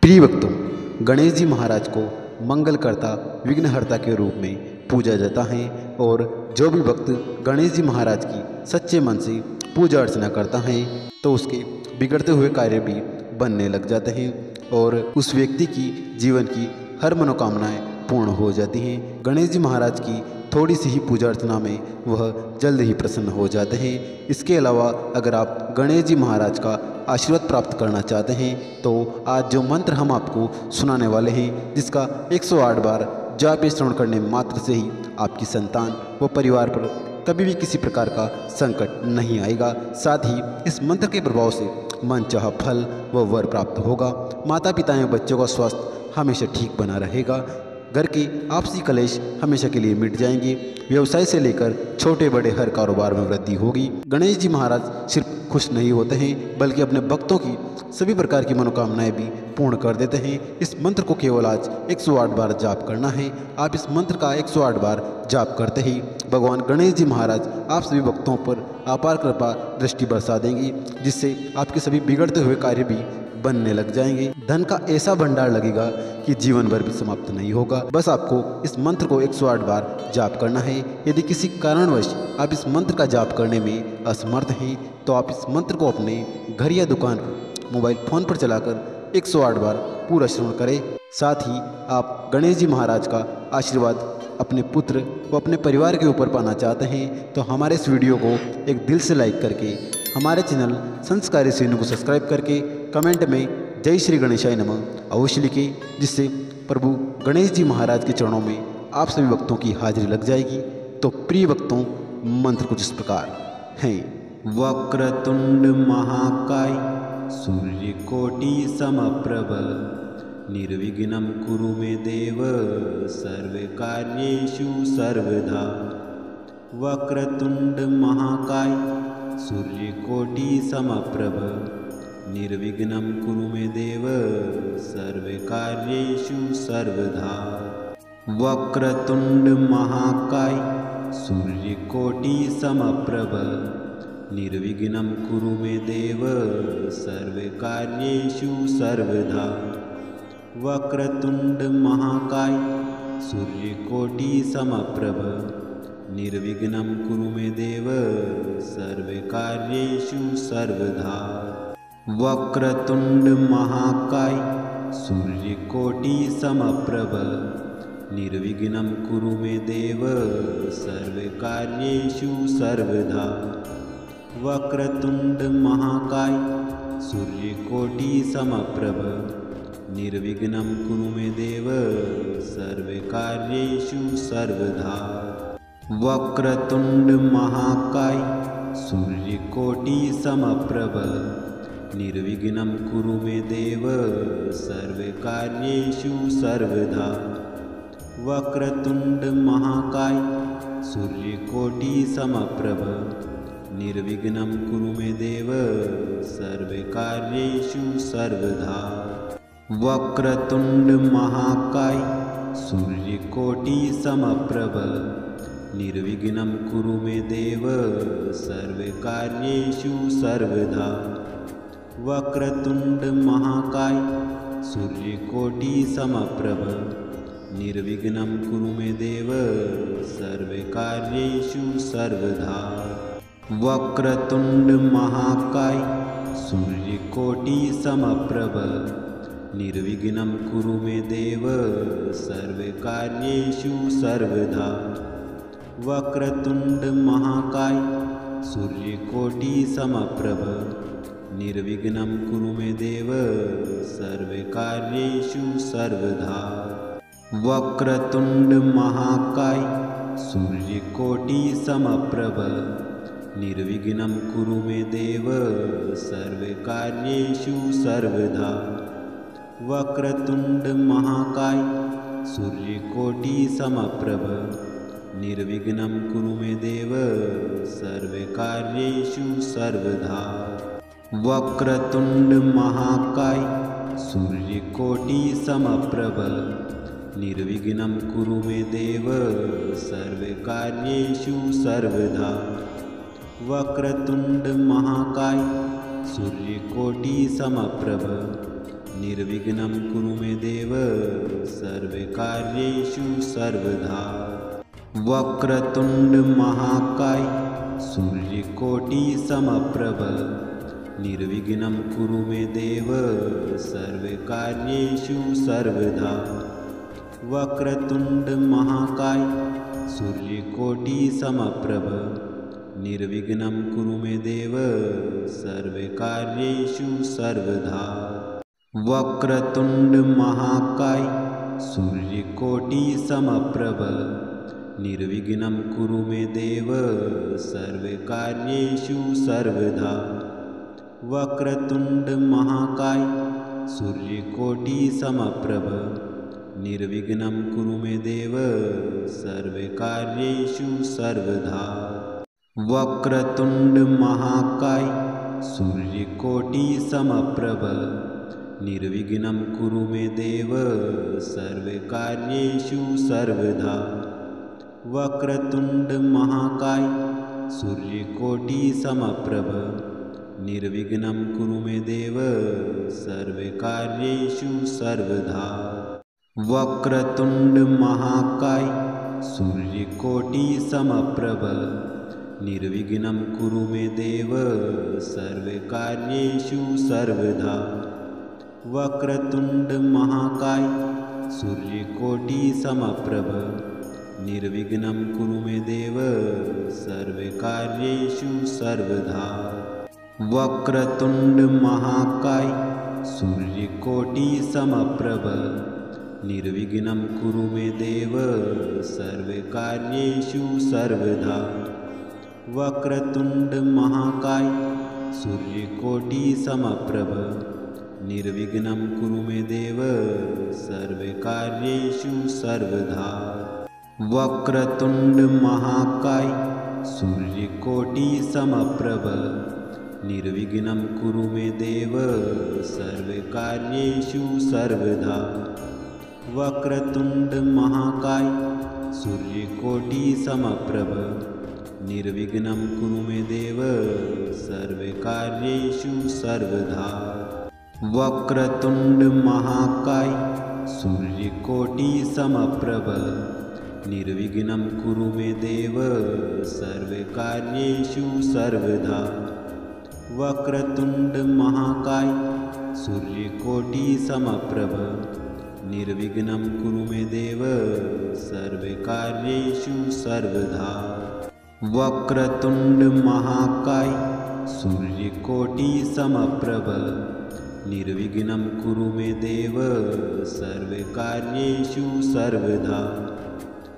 प्रिय भक्तों, गणेश जी महाराज को मंगलकर्ता विघ्नहर्ता के रूप में पूजा जाता है और जो भी भक्त गणेश जी महाराज की सच्चे मन से पूजा अर्चना करता है तो उसके बिगड़ते हुए कार्य भी बनने लग जाते हैं और उस व्यक्ति की जीवन की हर मनोकामनाएं पूर्ण हो जाती हैं। गणेश जी महाराज की थोड़ी सी ही पूजा अर्चना में वह जल्द ही प्रसन्न हो जाते हैं। इसके अलावा अगर आप गणेश जी महाराज का आशीर्वाद प्राप्त करना चाहते हैं तो आज जो मंत्र हम आपको सुनाने वाले हैं, जिसका 108 बार जाप श्रवण करने मात्र से ही आपकी संतान व परिवार पर कभी भी किसी प्रकार का संकट नहीं आएगा। साथ ही इस मंत्र के प्रभाव से मनचाहा फल व वर प्राप्त होगा। माता पिता एवं बच्चों का स्वास्थ्य हमेशा ठीक बना रहेगा। घर के आपसी कलेश हमेशा के लिए मिट जाएंगे। व्यवसाय से लेकर छोटे बड़े हर कारोबार में वृद्धि होगी। गणेश जी महाराज सिर्फ खुश नहीं होते हैं बल्कि अपने भक्तों की सभी प्रकार की मनोकामनाएं भी पूर्ण कर देते हैं। इस मंत्र को केवल आज 108 बार जाप करना है। आप इस मंत्र का 108 बार जाप करते ही भगवान गणेश जी महाराज आप सभी भक्तों पर अपार कृपा दृष्टि बरसा देंगी, जिससे आपके सभी बिगड़ते हुए कार्य भी बनने लग जाएंगे। धन का ऐसा भंडार लगेगा कि जीवन भर भी समाप्त नहीं होगा। बस आपको इस मंत्र को 108 बार जाप करना है। यदि किसी कारणवश आप इस मंत्र का जाप करने में असमर्थ हैं तो आप इस मंत्र को अपने घर या दुकान पर मोबाइल फोन पर चलाकर 108 बार पूरा श्रवण करें। साथ ही आप गणेश जी महाराज का आशीर्वाद अपने पुत्र व अपने परिवार के ऊपर पाना चाहते हैं तो हमारे इस वीडियो को एक दिल से लाइक करके हमारे चैनल संस्कारी सीनू को सब्सक्राइब करके कमेंट में जय श्री गणेशाय नमः अवश्य लिखें, जिससे प्रभु गणेश जी महाराज के चरणों में आप सभी भक्तों की हाजिरी लग जाएगी। तो प्रिय भक्तों, मंत्र कुछ इस प्रकार हैं। वक्रतुंड महाकाय सूर्यकोटि समप्रभ निर्विघ्नं कुरु मे देव सर्वकार्येषु सर्वदा। वक्रतुंड महाकाय सूर्यकोटि समप्रभ निर्विघ्नं कुरु मे देव सर्वकार्येषु सर्वदा। वक्रतुंड महाकाय सूर्यकोटि समप्रभ निर्विघ्नं कुरु मे देव सर्वकार्येषु सर्वदा। वक्रतुंड महाकाय सूर्यकोटि समप्रभ निर्विघ्नं कुरु मे देव सर्वकार्येषु सर्वदा। वक्रतुंड महाकाय सूर्यकोटि समप्रभ निर्विघ्नं कुरु मे देव सर्वकार्येषु सर्वदा। वक्रतुंड महाकाय सूर्यकोटि समप्रभ निर्विघ्नं कुरु मे देव सर्वकार्येषु सर्वदा। वक्रतुंड महाकाय सूर्यकोटि समप्रभ निर्विघ्नं कुरु मे देव सर्वकार्येषु सर्वदा। वक्रतुंड महाकाय सूर्यकोटि समप्रभ निर्विघ्नं कुरु मे देव सर्वकार्येषु सर्वदा। वक्रतुंड महाकाय सूर्यकोटि समप्रभ निर्विघ्नं कुरु मे देव सर्वकार्येषु सर्वदा। वक्रतुंड महाकाय सूर्यकोटि समप्रभ निर्विघ्नं कुरु मे देव सर्वकार्येषु सर्वदा। वक्रतुंड महाकाय सूर्यकोटि समप्रभ निर्विघ्नं कुरु मे देव सर्वकार्येषु सर्वदा। वक्रतुंड महाकाय सूर्यकोटि समप्रभ निर्विघ्नं कुरु मे देव सर्वकार्येषु सर्वदा। वक्रतुंड महाकाय सूर्यकोटि समप्रभ निर्विघ्नं कुरु मे देव सर्वकार्येषु सर्वदा। वक्रतुंड महाकाय सूर्यकोटि समप्रभ निर्विघ्नं कुरु मे देव सर्वकार्येषु सर्वदा। वक्रतुंड महाकाय सूर्यकोटि समप्रभ निर्विघ्नं कुरु मे देव सर्वकार्येषु सर्वदा। वक्रतुंड महाकाय सूर्यकोटि समप्रभ निर्विघ्नं कुरु मे देव सर्वकार्येषु सर्वदा। वक्रतुंड महाकाय सूर्यकोटिसमप्रभ निर्विघ्नं कुरु मे देव सर्वकार्येषु सर्वदा। वक्रतुंड महाकाय सूर्यकोटिसमप्रभ निर्विघ्नं कुरु मे देव सर्वकार्येषु सर्वदा। वक्रतुंड महाकाय सूर्यकोटिसमप्रभ निर्विघ्नं कुरु मे देव सर्वकार्येषु सर्वदा। वक्रतुंड महाकाय सूर्यकोटिसमप्रभ निर्विघ्नं कुरु मे देव सर्वकार्येषु सर्वदा। वक्रतुंड महाकाय सूर्यकोटिसमप्रभ निर्विघ्नं कुरु मे देव सर्वकार्येषु सर्वदा। वक्रतुंड महाकाय सूर्यकोटिसमप्रभ निर्विघ्नं कुरु मे देव सर्वकार्येषु सर्वदा। वक्रतुंड महाकाय सूर्यकोटिसमप्रभ निर्विघ्नं कुरु मे देव सर्वकार्येषु सर्वदा। वक्रतुंड महाकाय सूर्यकोटिसमप्रभ निर्विघ्नं कुरु मे देव सर्वकार्येषु सर्वदा। वक्रतुंड महाकाय सूर्यकोटिसमप्रभ निर्विघ्नं कुरु मे देव सर्वकार्येषु सर्वदा। वक्रतुंड महाकाय सूर्यकोटिसमप्रभ निर्विघ्नं कुरु मे देव सर्वकार्येषु सर्वदा। वक्रतुंड महाकाय सूर्यकोटिसमप्रभ निर्विघ्नं कुरु मे देव सर्वकार्येषु सर्वदा। वक्रतुंड महाकाय सूर्यकोटिसमप्रभ निर्विघ्नं कुरु मे देव सर्वकार्येषु सर्वदा। वक्रतुंड महाकाय सूर्यकोटिसमप्रभ निर्विघ्नं कुरु मे देव सर्वकार्येषु सर्वदा। वक्रतुंड महाकाय सूर्यकोटिसमप्रभ निर्विघ्नं कुरु मे देव सर्वकार्येषु सर्वदा। वक्रतुंड महाकाय सूर्यकोटिसमप्रभ निर्विघ्नं कुरु मे देव सर्वकार्येषु सर्वदा।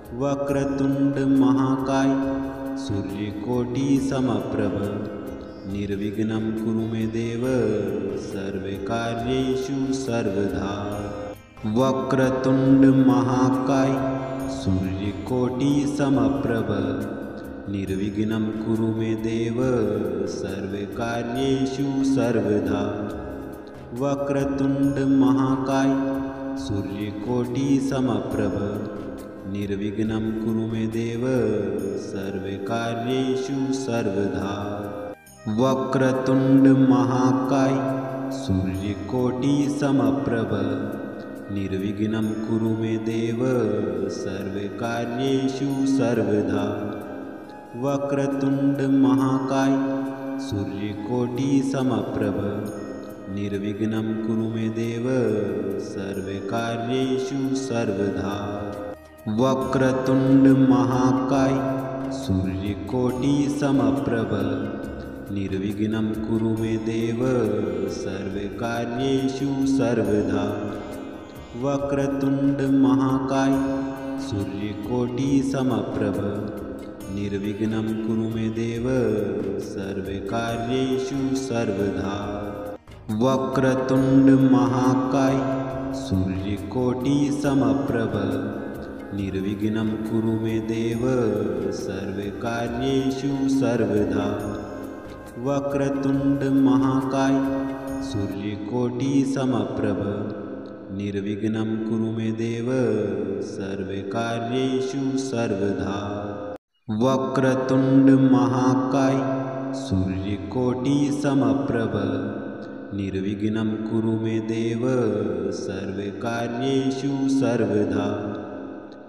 वक्रतुंड महाकाय सूर्यकोटिसमप्रभ निर्विघ्नं कुरु मे देव सर्वकार्येषु सर्वदा। वक्रतुंड महाकाय सूर्यकोटिसमप्रभ निर्विघ्नं कुरु मे देव सर्वकार्येषु सर्वदा। वक्रतुंड महाकाय सूर्यकोटिसमप्रभ निर्विघ्नं कुरु मे देव सर्वकार्येषु सर्वदा। वक्रतुंड महाकाय सूर्यकोटिसमप्रभ निर्विघ्नं कुरु मे देव सर्वकार्येषु सर्वदा। वक्रतुंड महाकाय सूर्यकोटिसमप्रभ निर्विघ्नं कुरु मे देव सर्वकार्येषु सर्वदा। वक्रतुंड महाकाय सूर्यकोटिसमप्रभ निर्विघ्नं कुरु मे देव सर्वकार्येषु सर्वदा। वक्रतुंड महाकाय सूर्यकोटिसमप्रभ निर्विघ्नं कुरु मे देव सर्वकार्येषु सर्वदा। वक्रतुंड महाकाय सूर्यकोटिसमप्रभ निर्विघ्नं कुरु मे देव सर्वकार्येषु सर्वदा। वक्रतुंड महाकाय सूर्यकोटिसमप्रभ निर्विघ्नं कुरु मे देव सर्वकार्येषु सर्वदा। वक्रतुंड महाकाय सूर्यकोटिसमप्रभ निर्विघ्नं कुरु मे देव सर्वकार्येषु सर्वदा।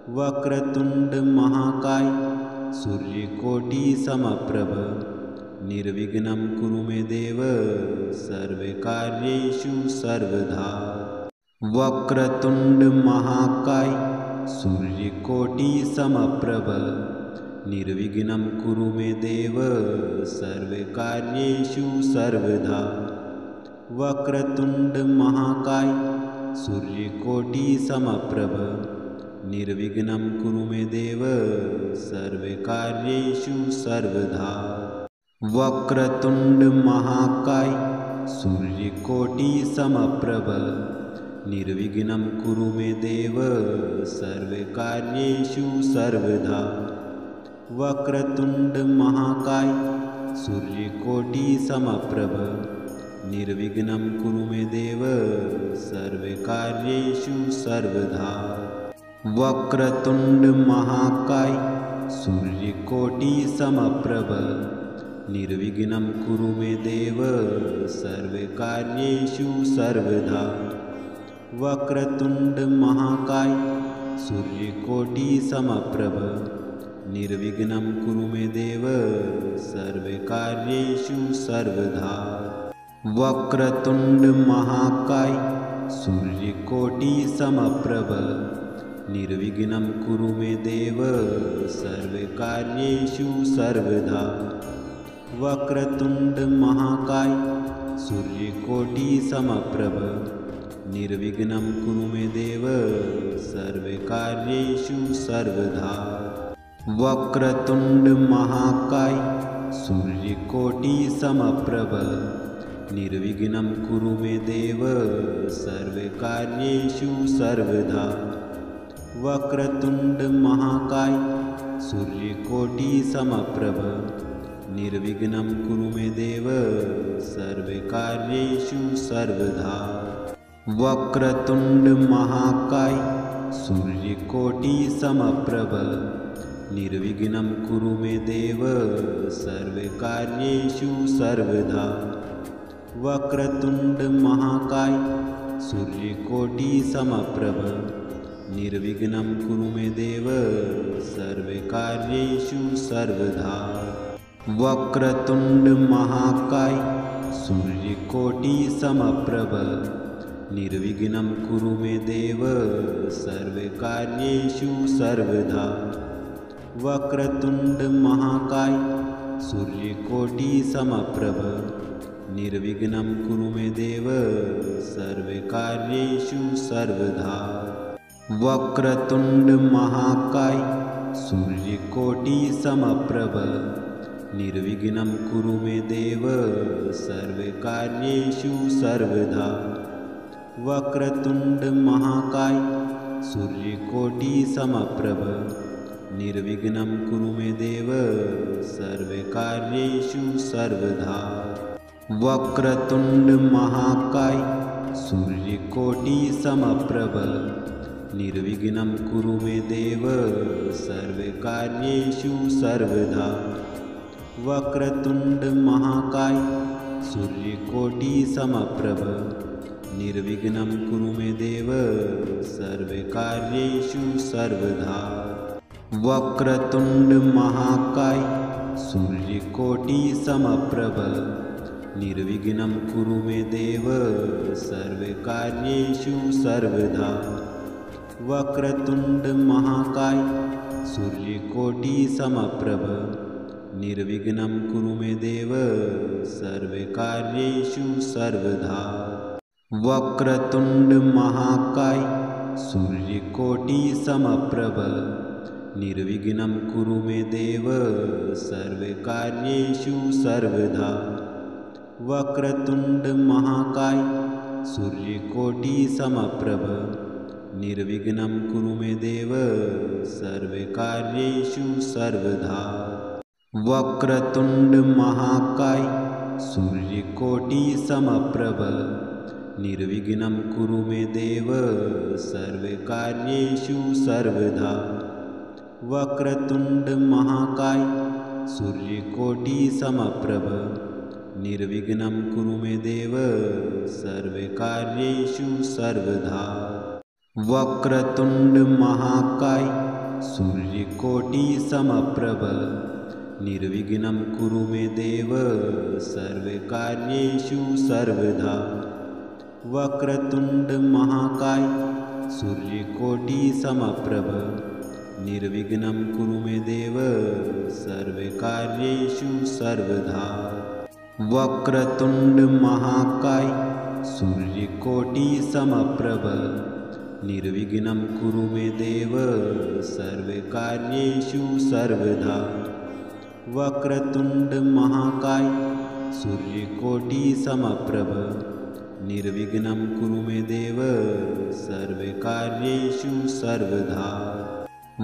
वक्रतुंड महाकाय सूर्यकोटि समप्रभ निर्विघ्नं कुरु मे देव सर्वकार्येषु सर्वदा। वक्रतुंड महाकाय सूर्यकोटि समप्रभ निर्विघ्नं कुरु मे देव सर्वकार्येषु सर्वदा। वक्रतुंड महाकाय सूर्यकोटि समप्रभ निर्विघ्नं कुरु मे देव सर्वकार्येषु सर्वदा। वक्रतुंड महाकाय सूर्यकोटि समप्रभ निर्विघ्नं कुरु मे देव सर्वकार्येषु सर्वदा। वक्रतुंड महाकाय सूर्यकोटि समप्रभ निर्विघ्नं कुरु मे देव सर्वकार्येषु सर्वदा। वक्रतुंड महाकाय सूर्यकोटि समप्रभ निर्विघ्नं कुरु मे देव सर्वकार्येषु सर्वदा। वक्रतुंड महाकाय सूर्यकोटि समप्रभ निर्विघ्नं कुरु मे देव सर्वकार्येषु सर्वदा। वक्रतुंड महाकाय सूर्यकोटि समप्रभ निर्विघ्नं कुरु मे देव सर्वकार्येषु सर्वदा। वक्रतुंड महाकाय सूर्यकोटि समप्रभ निर्विघ्नं कुरु मे देव सर्वकार्येषु सर्वदा। वक्रतुंड महाकाय सूर्यकोटि समप्रभ निर्विघ्नं कुरु मे देव सर्वकार्येषु सर्वदा। वक्रतुंड महाकाय सूर्यकोटि समप्रभ निर्विघ्नं कुरु मे देव सर्वकार्येषु सर्वदा। वक्रतुंड महाकाय सूर्यकोटि समप्रभ निर्विघ्नं कुरु मे देव सर्वकार्येषु सर्वदा। वक्रतुंड महाकाय सूर्यकोटि समप्रभ निर्विघ्नं कुरु मे देव सर्वकार्येषु सर्वदा। वक्रतुंड महाकाय सूर्यकोटि समप्रभ निर्विघ्नं कुरु मे देव सर्वकार्येषु सर्वदा। वक्रतुंड महाकाय सूर्यकोटि समप्रभ निर्विघ्नं कुरु मे देव सर्वकार्येषु सर्वदा। वक्रतुंड महाकाय सूर्यकोटि समप्रभ निर्विघ्नं कुरु मे देव सर्वकार्येषु सर्वदा। वक्रतुंड महाकाय सूर्यकोटि समप्रभ निर्विघ्नं कुरु मे देव सर्वकार्येषु सर्वदा। वक्रतुंड महाकाय सूर्यकोटि समप्रभ निर्विघ्नं कुरु मे देव सर्वकार्येषु सर्वदा। वक्रतुंड महाकाय सूर्यकोटि समप्रभ निर्विघ्नं कुरु मे देव सर्वकार्येषु सर्वदा। वक्रतुंड महाकाय सूर्यकोटि समप्रभ निर्विघ्नं कुरु मे देव सर्वकार्येषु सर्वदा। वक्रतुंड महाकाय सूर्यकोटि समप्रभ निर्विघ्नं कुरु मे देव सर्वकार्येषु सर्वदा। वक्रतुंड महाकाय सूर्यकोटि समप्रभ निर्विघ्नं कुरु मे देव सर्वकार्येषु सर्वदा। वक्रतुंड महाकाय सूर्यकोटि समप्रभ निर्विघ्नं कुरु मे देव सर्वकार्येषु सर्वदा। वक्रतुंड महाकाय सूर्यकोटि समप्रभ निर्विघ्नं कुरु मे देव सर्वकार्येषु सर्वदा। वक्रतुंड महाकाय सूर्यकोटि समप्रभ निर्विघ्नं कुरु मे देव सर्वकार्येषु सर्वदा। वक्रतुंड महाकाय सूर्यकोटि समप्रभ निर्विघ्नं कुरु मे देव सर्वकार्येषु सर्वदा। वक्रतुंड महाकाय सूर्यकोटि समप्रभ निर्विघ्नं कुरु मे देव सर्वकार्येषु सर्वदा। वक्रतुंड महाकाय सूर्यकोटि समप्रभ निर्विघ्नं कुरु मे देव सर्वकार्येषु सर्वदा। वक्रतुंड महाकाय सूर्यकोटि समप्रभ निर्विघ्नं कुरु मे देव सर्वकार्येषु सर्वदा।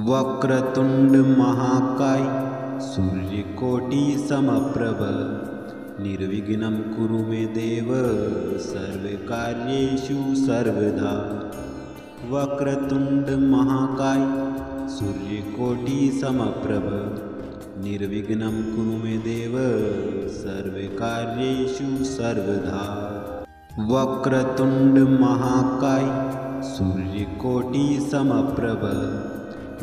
वक्रतुंड महाकाय सूर्यकोटि समप्रभ निर्विघ्नं कुरु मे देव सर्वकार्येषु सर्वदा। वक्रतुंड महाकाय सूर्यकोटि समप्रभ निर्विघ्नं कुरु मे देव सर्वकार्येषु सर्वदा। वक्रतुंड महाकाय सूर्यकोटि समप्रभ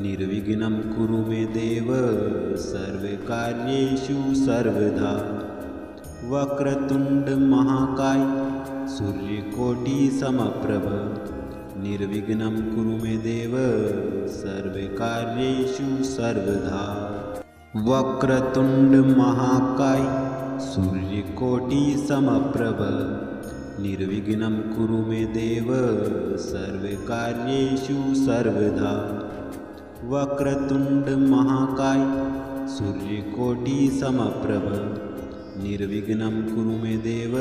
निर्विघ्नं कुरु मे देव सर्वकार्येषु सर्वदा। वक्रतुंड महाकाय सूर्यकोटि समप्रभ निर्विघ्नं कुरु मे देव सर्वकार्येषु सर्वदा। वक्रतुंड महाकाय सूर्यकोटि समप्रभ निर्विघ्नं कुरु मे देव सर्वकार्येषु सर्वदा। वक्रतुंड महाकाय सूर्यकोटि समप्रभ निर्विघ्नं कुरु मे देव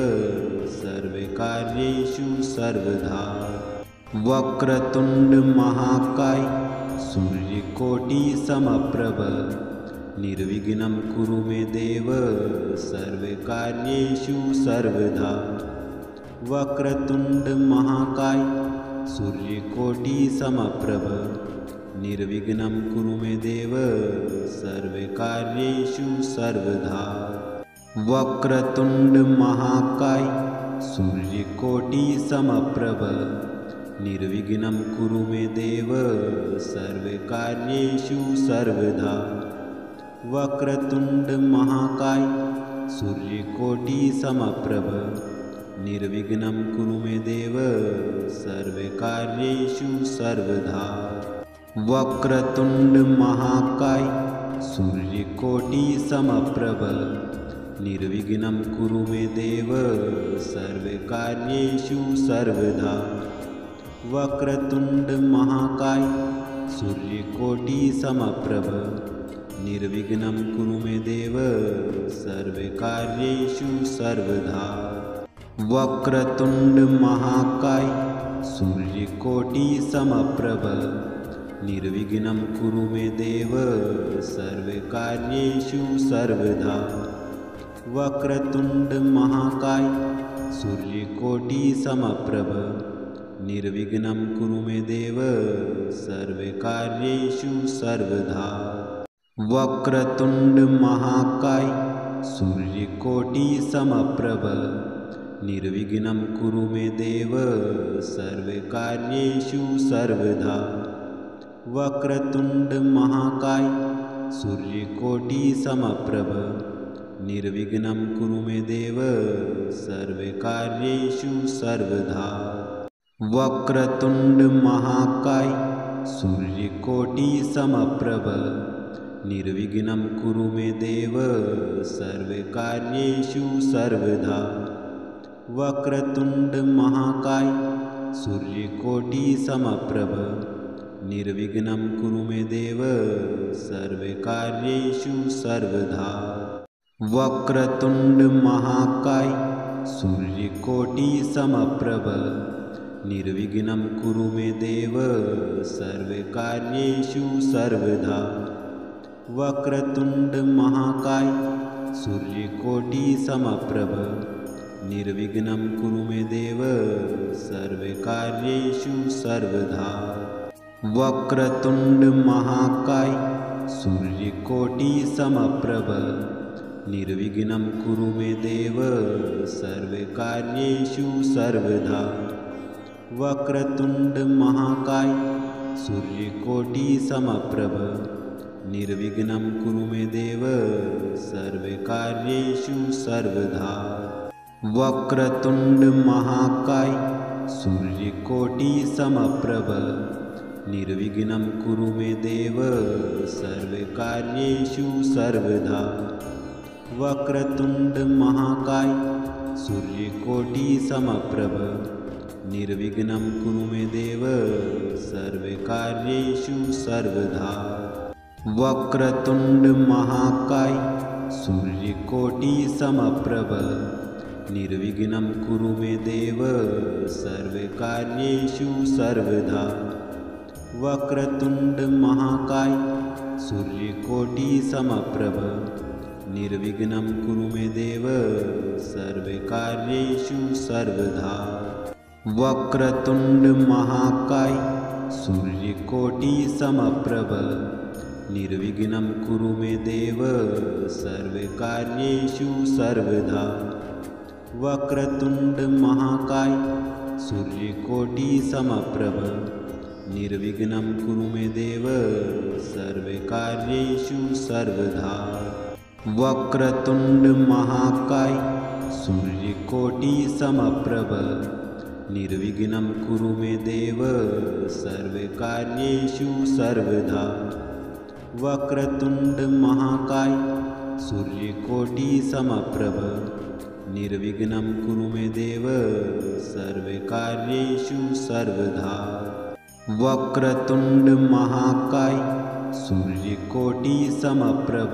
सर्वकार्येषु सर्वदा। वक्रतुंड महाकाय सूर्यकोटि समप्रभ निर्विघ्नं कुरु मे देव सर्वकार्येषु सर्वदा। वक्रतुंड महाकाय सूर्यकोटि समप्रभ निर्विघ्नं कुरु मे देव सर्वकार्येषु सर्वदा। वक्रतुंड महाकाय सूर्यकोटि समप्रभ निर्विघ्नं कुरु मे देव सर्वकार्येषु सर्वदा। वक्रतुंड महाकाय सूर्यकोटि समप्रभ निर्विघ्नं कुरु मे देव सर्वकार्येषु सर्वदा। वक्रतुंड महाकाय सूर्यकोटि समप्रभ निर्विघ्नं कुरु मे देव सर्वकार्येषु सर्वदा। वक्रतुंड महाकाय सूर्यकोटि समप्रभ निर्विघ्नं कुरु मे देव सर्वकार्येषु सर्वदा। वक्रतुंड महाकाय सूर्यकोटि समप्रभ निर्विघ्नं कुरु मे देव सर्वकार्येषु सर्वदा। वक्रतुंड महाकाय सूर्यकोटि समप्रभ निर्विघ्नं कुरु मे देव सर्वकार्येषु सर्वदा। वक्रतुंड महाकाय सूर्यकोटि समप्रभ निर्विघ्नं कुरु मे देव सर्वकार्येषु सर्वदा। वक्रतुंड महाकाय सूर्यकोटि समप्रभ निर्विघ्नं कुरु मे देव सर्वकार्येषु सर्वदा। वक्रतुंड महाकाय सूर्यकोटि समप्रभ निर्विघ्नं कुरु मे देव सर्वकार्येषु सर्वदा। वक्रतुंड महाकाय सूर्यकोटि समप्रभ निर्विघ्नं कुरु मे देव सर्वकार्येषु सर्वदा। वक्रतुंड महाकाय सूर्यकोटि समप्रभ निर्विघ्नं कुरु मे देव सर्वकार्येषु सर्वदा। वक्रतुंड महाकाय सूर्यकोटि समप्रभ निर्विघ्नं कुरु मे देव सर्वकार्येषु सर्वदा। वक्रतुंड महाकाय सूर्यकोटि समप्रभ निर्विघ्नं कुरु मे देव सर्वकार्येषु सर्वदा। वक्रतुंड महाकाय सूर्यकोटि समप्रभ निर्विघ्नं कुरु मे देव सर्वकार्येषु सर्वदा। वक्रतुंड महाकाय सूर्यकोटि समप्रभ निर्विघ्नं कुरु मे देव सर्वकार्येषु सर्वदा। वक्रतुंड महाकाय सूर्यकोटि समप्रभ निर्विघ्नं कुरु मे देव सर्वकार्येषु सर्वदा। वक्रतुंड महाकाय सूर्यकोटि समप्रभ निर्विघ्नं कुरु मे देव सर्वकार्येषु सर्वदा। वक्रतुंड महाकाय सूर्यकोटि समप्रभ निर्विघ्नं कुरु मे देव सर्वकार्येषु सर्वदा। वक्रतुंड महाकाय सूर्यकोटि समप्रभ निर्विघ्नं कुरु मे देव सर्वकार्येषु सर्वदा। वक्रतुंड महाकाय सूर्यकोटि समप्रभ निर्विघ्नं कुरु मे देव सर्वकार्येषु सर्वदा। वक्रतुंड महाकाय सूर्यकोटि समप्रभ निर्विघ्नं कुरु मे देव सर्वकार्येषु सर्वदा। वक्रतुंड महाकाय सूर्यकोटि समप्रभ निर्विघ्नं कुरु मे देव सर्वकार्येषु सर्वदा। वक्रतुंड महाकाय सूर्यकोटि समप्रभ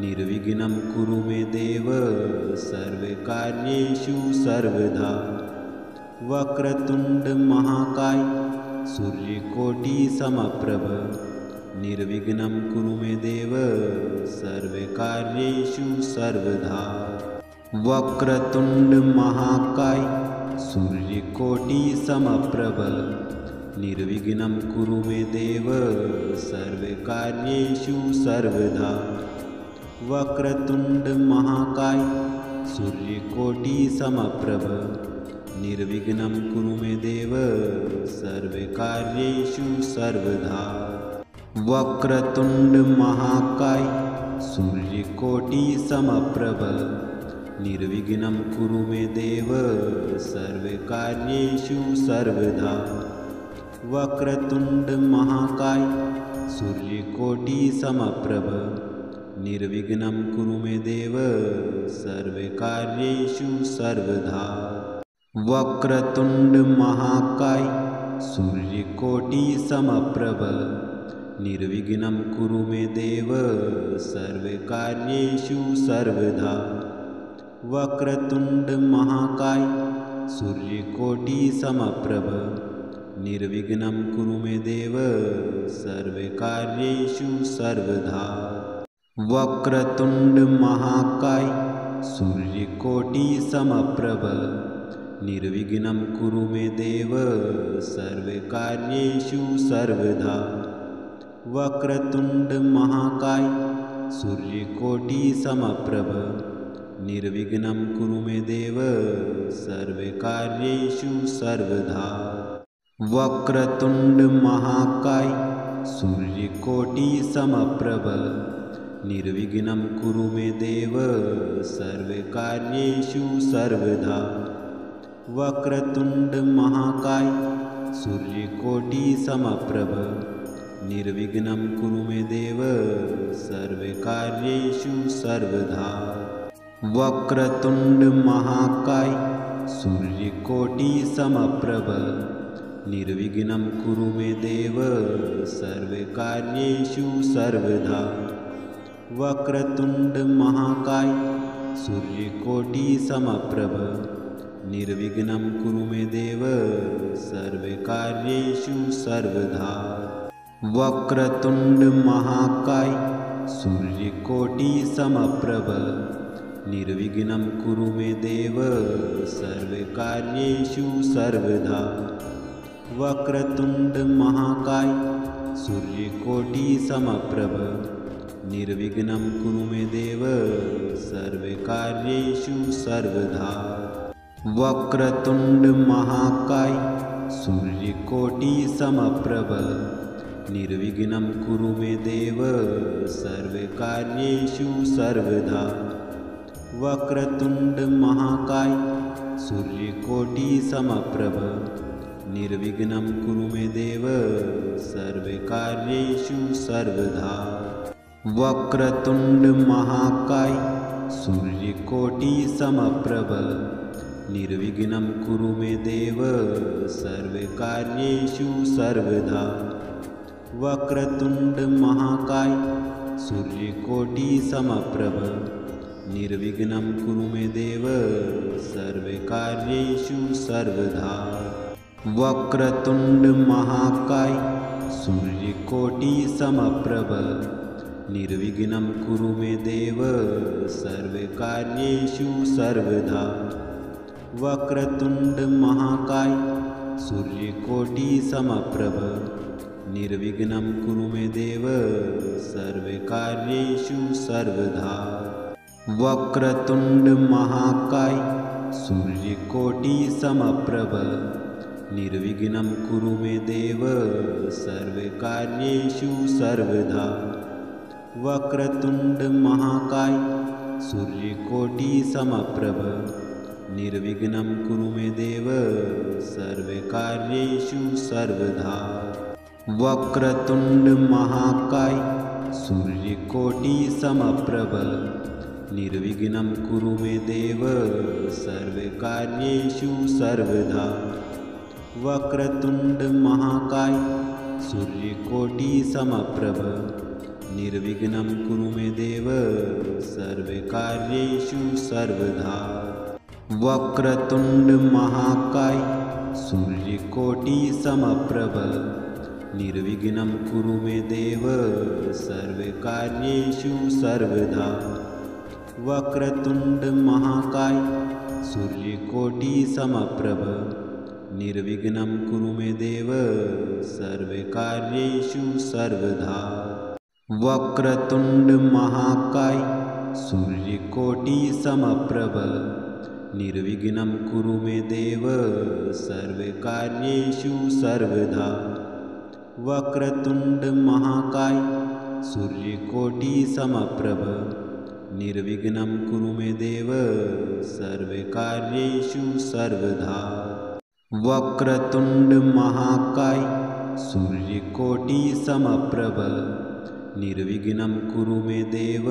निर्विघ्नं कुरु मे देव सर्वकार्येषु सर्वदा। वक्रतुंड महाकाय सूर्यकोटि समप्रभ निर्विघ्नं कुरु मे देव सर्वकार्येषु सर्वदा। वक्रतुंड महाकाय सूर्यकोटि समप्रभ निर्विघ्नं कुरु मे देव सर्वकार्येषु सर्वदा। वक्रतुंड महाकाय सूर्यकोटि समप्रभ निर्विघ्नं कुरु मे देव सर्वकार्येषु सर्वदा। वक्रतुंड महाकाय सूर्यकोटि समप्रभ निर्विघ्नं कुरु मे देव सर्वकार्येषु सर्वदा। वक्रतुंड महाकाय सूर्यकोटि समप्रभ निर्विघ्नं कुरु मे देव सर्वकार्येषु सर्वदा। वक्रतुंड महाकाय सूर्यकोटि समप्रभ निर्विघ्नं कुरु मे देव सर्वकार्येषु सर्वदा। वक्रतुंड महाकाय सूर्यकोटि समप्रभ निर्विघ्नं कुरु मे देव सर्वकार्येषु सर्वदा। वक्रतुंड महाकाय सूर्यकोटि समप्रभ निर्विघ्नं कुरु मे देव सर्वकार्येषु सर्वदा। वक्रतुंड महाकाय सूर्यकोटि समप्रभ निर्विघ्नं कुरु मे देव सर्वकार्येषु सर्वदा। वक्रतुंड महाकाय सूर्यकोटि समप्रभ निर्विघ्नं कुरु मे देव सर्वकार्येषु सर्वदा। वक्रतुंड महाकाय सूर्यकोटि समप्रभ निर्विघ्नं कुरु मे देव सर्वकार्येषु सर्वदा। वक्रतुंड महाकाय सूर्यकोटि समप्रभ निर्विघ्नं कुरु मे देव सर्वकार्येषु सर्वदा। वक्रतुंड महाकाय सूर्यकोटि समप्रभ निर्विघ्नं कुरु मे देव सर्वकार्येषु सर्वदा। वक्रतुंड महाकाय सूर्यकोटि समप्रभ निर्विघ्नं कुरु मे देव सर्वकार्येषु सर्वदा। वक्रतुंड महाकाय सूर्यकोटि समप्रभ निर्विघ्नं कुरु मे देव सर्वकार्येषु सर्वदा। वक्रतुंड महाकाय सूर्यकोटि समप्रभ निर्विघ्नं कुरु मे देव सर्वकार्येषु सर्वदा। वक्रतुंड महाकाय सूर्यकोटि समप्रभ निर्विघ्नं कुरु मे देव सर्वकार्येषु सर्वदा। वक्रतुंड महाकाय सूर्यकोटि समप्रभ निर्विघ्नं कुरु मे देव सर्वकार्येषु सर्वदा। वक्रतुंड महाकाय सूर्यकोटि समप्रभ निर्विघ्नं कुरु मे देव सर्वकार्येषु सर्वदा। वक्रतुंड महाकाय सूर्यकोटि समप्रभ निर्विघ्नं कुरु मे देव सर्वकार्येषु सर्वदा। वक्रतुंड महाकाय सूर्यकोटि समप्रभ निर्विघ्नं कुरु मे देव सर्वकार्येषु सर्वदा। वक्रतुंड महाकाय सूर्यकोटि समप्रभ निर्विघ्नं कुरु मे देव सर्वकार्येषु सर्वदा। वक्रतुंड महाकाय सूर्यकोटि समप्रभ निर्विघ्नं कुरु मे देव सर्वकार्येषु सर्वदा। वक्रतुंड महाकाय सूर्यकोटि समप्रभ निर्विघ्नं कुरु मे देव सर्वकार्येषु सर्वदा। वक्रतुंड महाकाय सूर्यकोटि समप्रभ निर्विघ्नं कुरु मे देव सर्वकार्येषु सर्वदा। वक्रतुंड महाकाय सूर्यकोटि समप्रभ निर्विघ्नं कुरु मे देव सर्वकार्येषु सर्वदा। वक्रतुंड महाकाय सूर्यकोटि समप्रभ निर्विघ्नं कुरु मे देव सर्वकार्येषु सर्वदा। वक्रतुंड महाकाय सूर्यकोटि समप्रभ निर्विघ्नं कुरु मे देव सर्वकार्येषु सर्वदा। वक्रतुंड महाकाय सूर्यकोटि समप्रभ निर्विघ्नं कुरु मे देव सर्वकार्येषु सर्वदा। वक्रतुंड महाकाय सूर्यकोटि समप्रभ निर्विघ्नं कुरु मे देव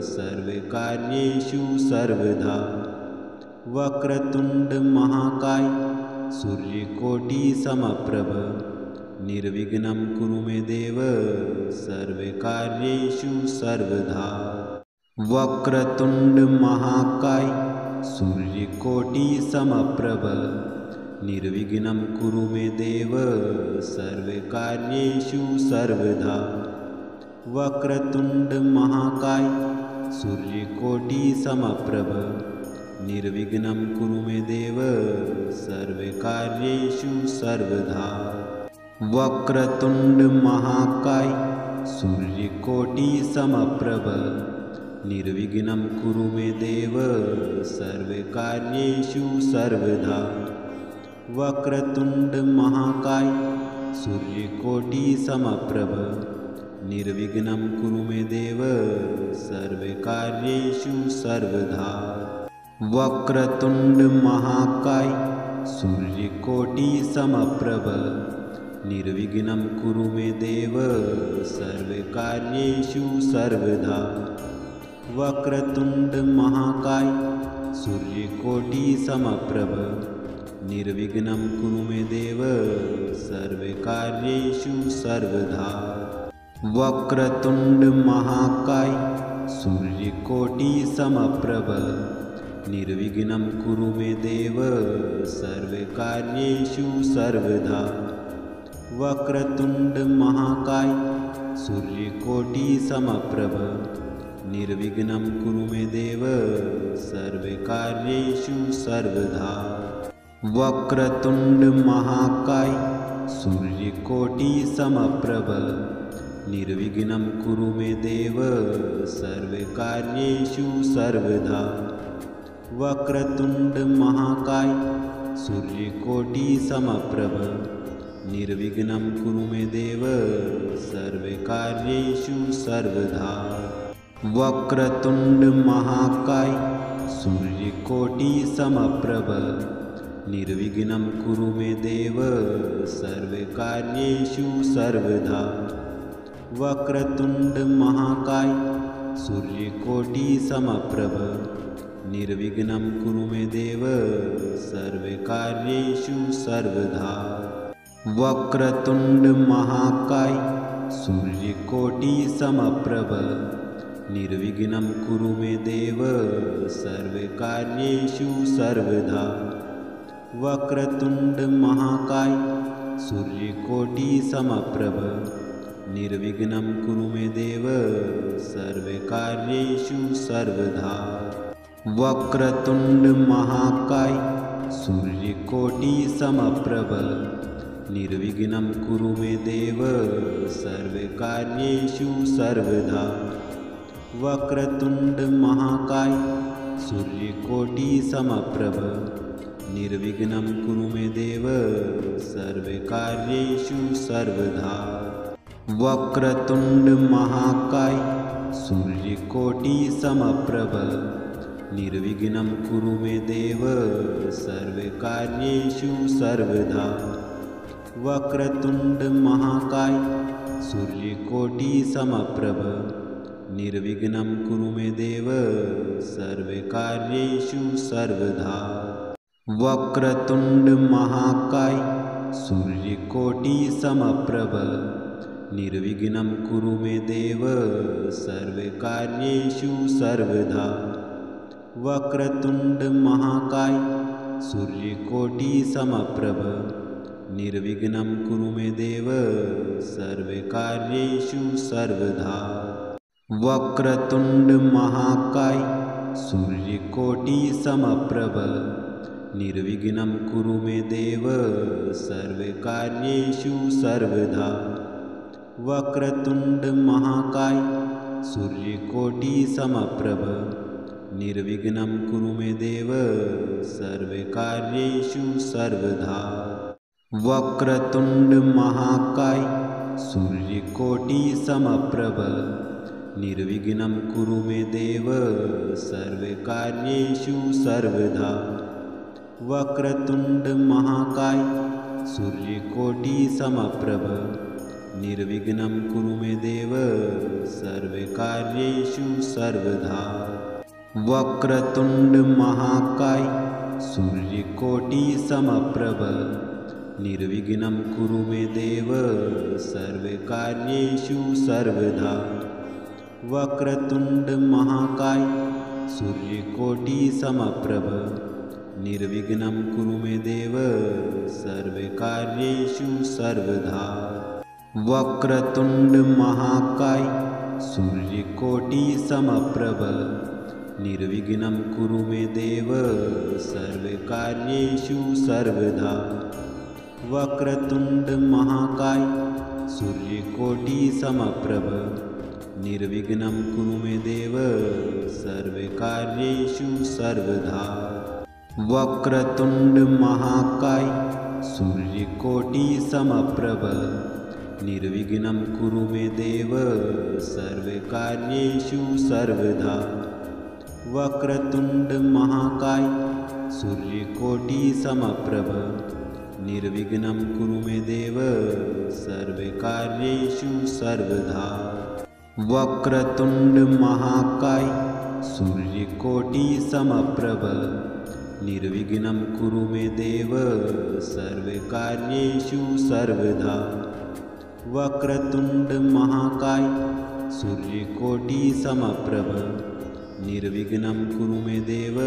सर्वकार्येषु सर्वदा। वक्रतुंड महाकाय सूर्यकोटि समप्रभ निर्विघ्नं कुरु मे देव सर्वकार्येषु सर्वदा। वक्रतुंड महाकाय सूर्यकोटि समप्रभ निर्विघ्नं कुरु मे देव सर्वकार्येषु सर्वदा। वक्रतुंड महाकाय सूर्यकोटि समप्रभ निर्विघ्नं कुरु मे देव सर्वकार्येषु सर्वदा। वक्रतुंड महाकाय सूर्यकोटि समप्रभ निर्विघ्नं कुरु मे देव सर्वकार्येषु सर्वदा। वक्रतुंड महाकाय सूर्यकोटि समप्रभ निर्विघ्नं कुरु मे देव सर्वकार्येषु सर्वदा। वक्रतुंड महाकाय सूर्यकोटि समप्रभ निर्विघ्नं कुरु मे देव सर्वकार्येषु सर्वदा। वक्रतुंड महाकाय सूर्यकोटि समप्रभ निर्विघ्नं कुरु मे देव सर्वकार्येषु सर्वदा। वक्रतुंड महाकाय सूर्यकोटि समप्रभ निर्विघ्नं कुरु मे देव सर्वकार्येषु सर्वदा। वक्रतुंड महाकाय सूर्यकोटि समप्रभ निर्विघ्नं कुरु मे देव सर्वकार्येषु सर्वदा। वक्रतुंड महाकाय सूर्यकोटि समप्रभ निर्विघ्नं कुरु मे देव सर्वकार्येषु सर्वदा। वक्रतुंड महाकाय सूर्यकोटि समप्रभ निर्विघ्नं कुरु मे देव सर्वकार्येषु सर्वदा। वक्रतुंड महाकाय सूर्यकोटि समप्रभ निर्विघ्नं कुरु मे देव सर्वकार्येषु सर्वदा। वक्रतुंड महाकाय सूर्यकोटि समप्रभ निर्विघ्नं कुरु मे देव सर्वकार्येषु सर्वदा। वक्रतुंड महाकाय सूर्यकोटि समप्रभ निर्विघ्नं कुरु मे देव सर्वकार्येषु सर्वदा। वक्रतुंड महाकाय सूर्यकोटि समप्रभ निर्विघ्नं कुरु मे देव सर्वकार्येषु सर्वदा। वक्रतुंड महाकाय सूर्यकोटि समप्रभ निर्विघ्नं कुरु मे देव सर्वकार्येषु सर्वदा। वक्रतुंड महाकाय सूर्यकोटि समप्रभ निर्विघ्नं कुरु मे देव सर्वकार्येषु सर्वदा। वक्रतुंड महाकाय सूर्यकोटि समप्रभ निर्विघ्नं कुरु मे देव सर्वकार्येषु सर्वदा। वक्रतुंड महाकाय सूर्यकोटि समप्रभ निर्विघ्नं कुरु मे देव सर्वकार्येषु सर्वदा। वक्रतुंड महाकाय सूर्यकोटि समप्रभ निर्विघ्नं कुरु मे देव सर्वकार्येषु सर्वदा। वक्रतुंड महाकाय सूर्यकोटि समप्रभ निर्विघ्नं कुरु मे देव सर्वकार्येषु सर्वदा। वक्रतुंड महाकाय सूर्यकोटि समप्रभ निर्विघ्नं कुरु मे देव सर्वकार्येषु सर्वदा। वक्रतुंड महाकाय सूर्यकोटि समप्रभ निर्विघ्नं कुरु मे देव सर्वकार्येषु सर्वदा। वक्रतुंड महाकाय सूर्यकोटि समप्रभ निर्विघ्नं कुरु मे देव सर्वकार्येषु सर्वदा। वक्रतुंड महाकाय सूर्यकोटि समप्रभ निर्विघ्नं कुरु मे देव सर्वकार्येषु सर्वदा। वक्रतुंड महाकाय सूर्यकोटि समप्रभ निर्विघ्नं कुरु मे देव सर्वकार्येषु सर्वदा। वक्रतुंड महाकाय सूर्यकोटि समप्रभ निर्विघ्नं कुरु मे देव सर्वकार्येषु सर्वदा। वक्रतुंड महाकाय सूर्यकोटि समप्रभ निर्विघ्नं कुरु मे देव सर्वकार्येषु सर्वदा। वक्रतुंड महाकाय सूर्यकोटि समप्रभ निर्विघ्नं कुरु मे देव सर्वकार्येषु सर्वदा। वक्रतुंड महाकाय सूर्यकोटि समप्रभ निर्विघ्नं कुरु मे देव सर्वकार्येषु सर्वदा। वक्रतुंड महाकाय सूर्यकोटि समप्रभ निर्विघ्नं कुरु मे देव सर्वकार्येषु सर्वदा। वक्रतुंड महाकाय सूर्यकोटि समप्रभ निर्विघ्नं कुरु मे देव सर्वकार्येषु सर्वदा। वक्रतुंड महाकाय सूर्यकोटि समप्रभ निर्विघ्नं कुरु मे देव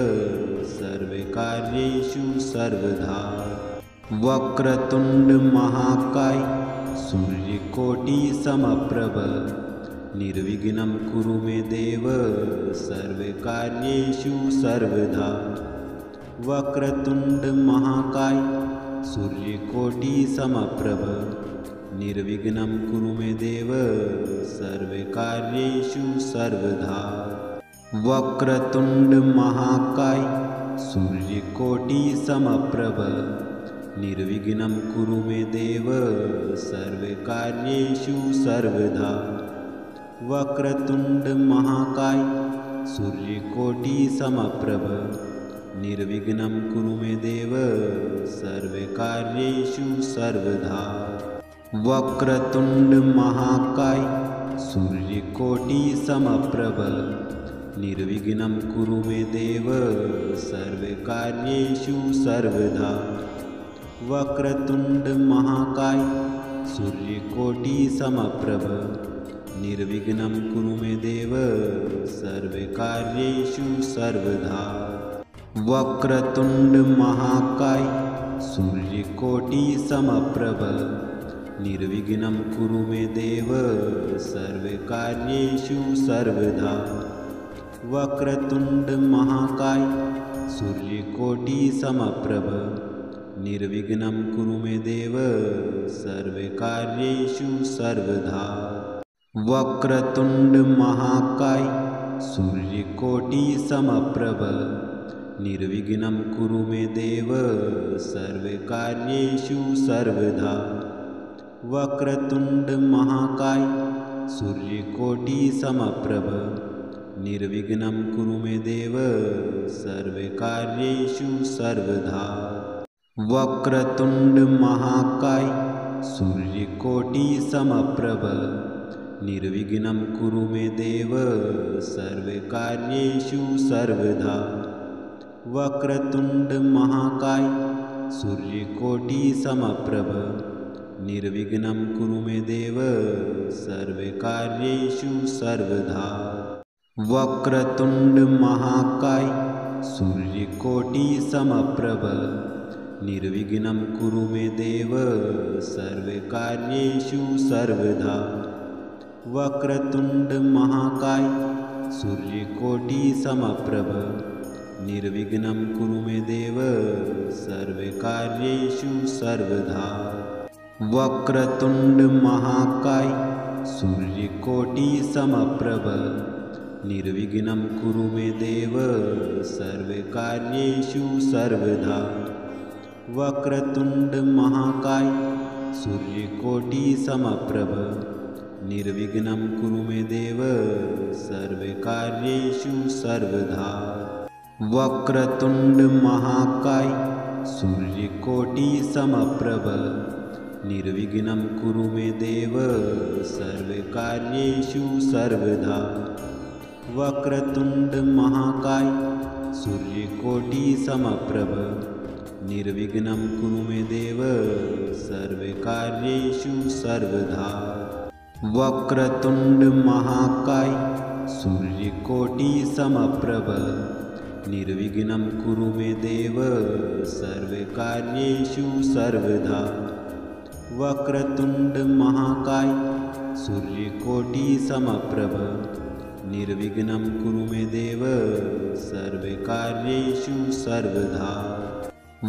सर्वकार्येषु सर्वदा। वक्रतुंड महाकाय सूर्यकोटि समप्रभ निर्विघ्नं कुरु मे देव सर्वकार्येषु सर्वदा। वक्रतुंड महाकाय सूर्यकोटि समप्रभ निर्विघ्नं कुरु मे देव सर्वकार्येषु सर्वदा। वक्रतुंड महाकाय सूर्यकोटिसमप्रभ निर्विघ्नं कुरु मे देव सर्वकार्येषु सर्वदा। वक्रतुंड महाकाय सूर्यकोटिसमप्रभ निर्विघ्नं कुरु मे देव सर्वकार्येषु सर्वदा। वक्रतुंड महाकाय सूर्यकोटिसमप्रभ निर्विघ्नं कुरु मे देव सर्वकार्येषु सर्वदा। वक्रतुंड महाकाय सूर्यकोटिसमप्रभ निर्विघ्नं कुरु मे देव सर्वकार्येषु सर्वदा। वक्रतुंड महाकाय सूर्यकोटिसमप्रभ निर्विघ्नं कुरु मे देव सर्वकार्येषु सर्वदा। वक्रतुंड महाकाय सूर्यकोटिसमप्रभ निर्विघ्नं कुरु मे देव सर्वकार्येषु सर्वदा। वक्रतुंड महाकाय सूर्यकोटिसमप्रभ निर्विघ्नं कुरु मे देव सर्वकार्येषु सर्वदा। वक्रतुंड महाकाय सूर्यकोटिसमप्रभ निर्विघ्नं कुरु मे देव सर्वकार्येषु सर्वदा। वक्रतुंड महाकाय सूर्यकोटिसमप्रभ निर्विघ्नं कुरु मे देव सर्वकार्येषु सर्वदा। वक्रतुंड महाकाय सूर्यकोटिसमप्रभ निर्विघ्नं कुरु मे देव सर्वकार्येषु सर्वदा। वक्रतुंड महाकाय सूर्यकोटिसमप्रभ निर्विघ्नं कुरु मे देव सर्वकार्येषु सर्वदा। वक्रतुंड महाकाय सूर्यकोटिसमप्रभ निर्विघ्नं कुरु मे देव सर्वकार्येषु सर्वदा। वक्रतुंड महाकाय सूर्यकोटिसमप्रभ निर्विघ्नं कुरु मे देव सर्वकार्येषु सर्वदा। वक्रतुंड महाकाय सूर्यकोटिसमप्रभ निर्विघ्नं कुरु मे देव सर्वकार्येषु सर्वदा। वक्रतुंड महाकाय सूर्यकोटिसमप्रभ निर्विघ्नं कुरु मे देव सर्वकार्येषु सर्वदा। वक्रतुंड महाकाय सूर्यकोटिसमप्रभ निर्विघ्नं कुरु मे देव सर्वकार्येषु सर्वदा। वक्रतुंड महाकाय सूर्यकोटिसमप्रभ निर्विघ्नं कुरु मे देव सर्वकार्येषु सर्वदा। वक्रतुंड महाकाय सूर्यकोटिसमप्रभ निर्विघ्नं कुरु मे देव सर्वकार्येषु सर्वदा।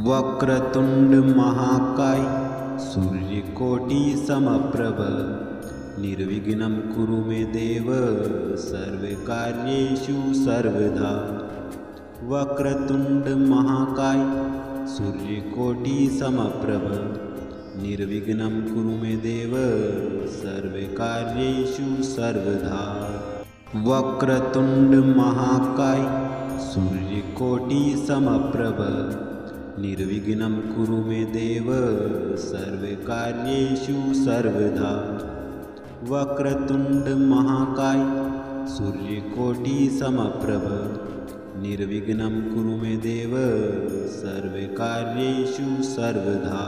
वक्रतुंड महाकाय सूर्यकोटिसमप्रभ निर्विघ्नं कुरु मे देव सर्वकार्येषु सर्वदा। वक्रतुंड महाकाय सूर्यकोटिसमप्रभ निर्विघ्नं कुरु मे देव सर्वकार्येषु सर्वदा। वक्रतुंड महाकाय सूर्यकोटिसमप्रभ निर्विघ्नं कुरु मे देव सर्वकार्येषु सर्वदा। वक्रतुंड महाकाय सूर्यकोटिसमप्रभ निर्विघ्नं कुरु मे देव सर्वकार्येषु सर्वदा।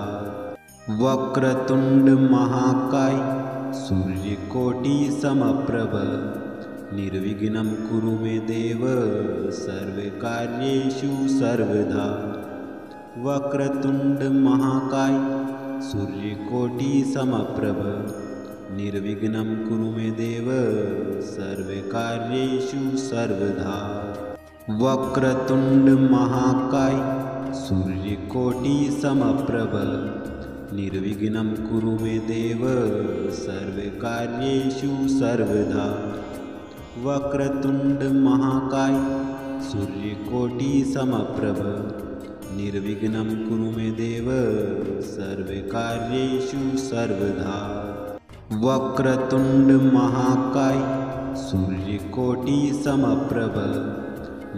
वक्रतुंड महाकाय सूर्यकोटिसमप्रभ निर्विघ्नं कुरु मे देव सर्वकार्येषु सर्वदा। वक्रतुंड महाकाय सूर्यकोटिसमप्रभ निर्विघ्नं कुरु मे देव सर्वकार्येषु सर्वदा। वक्रतुंड महाकाय सूर्यकोटिसमप्रभ निर्विघ्नं कुरु मे देव सर्वकार्येषु सर्वदा। वक्रतुंड महाकाय सूर्यकोटिसमप्रभ निर्विघ्नं कुरु मे देव सर्वकार्येषु सर्वदा। वक्रतुंड महाकाय सूर्यकोटिसमप्रभ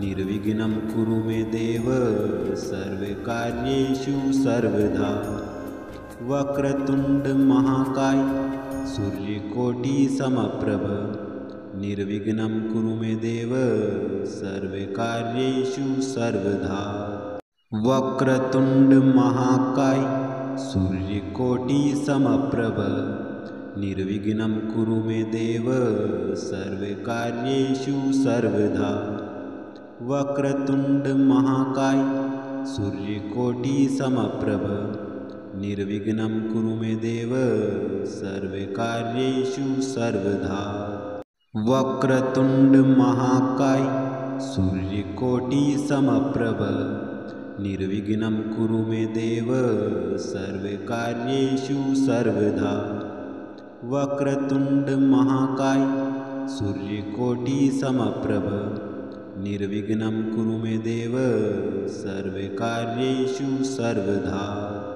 निर्विघ्नं कुरु मे देव सर्वकार्येषु सर्वदा। वक्रतुंड महाकाय सूर्यकोटिसमप्रभ निर्विघ्नं कुरु मे देव सर्वकार्येषु सर्वदा। वक्रतुंड महाकाय सूर्यकोटिसमप्रभ निर्विघ्नं कुरु मे देव सर्वकार्येषु सर्वदा। वक्रतुंड महाकाय सूर्यकोटिसमप्रभ निर्विघ्नं कुरु मे देव सर्वकार्येषु सर्वदा। वक्रतुंड महाकाय सूर्यकोटिसमप्रभ निर्विघ्नं कुरु मे देव सर्वकार्येषु सर्वदा। वक्रतुंड महाकाय सूर्यकोटिसमप्रभ निर्विघ्नं कुरु मे देव सर्वकार्येषु सर्वदा।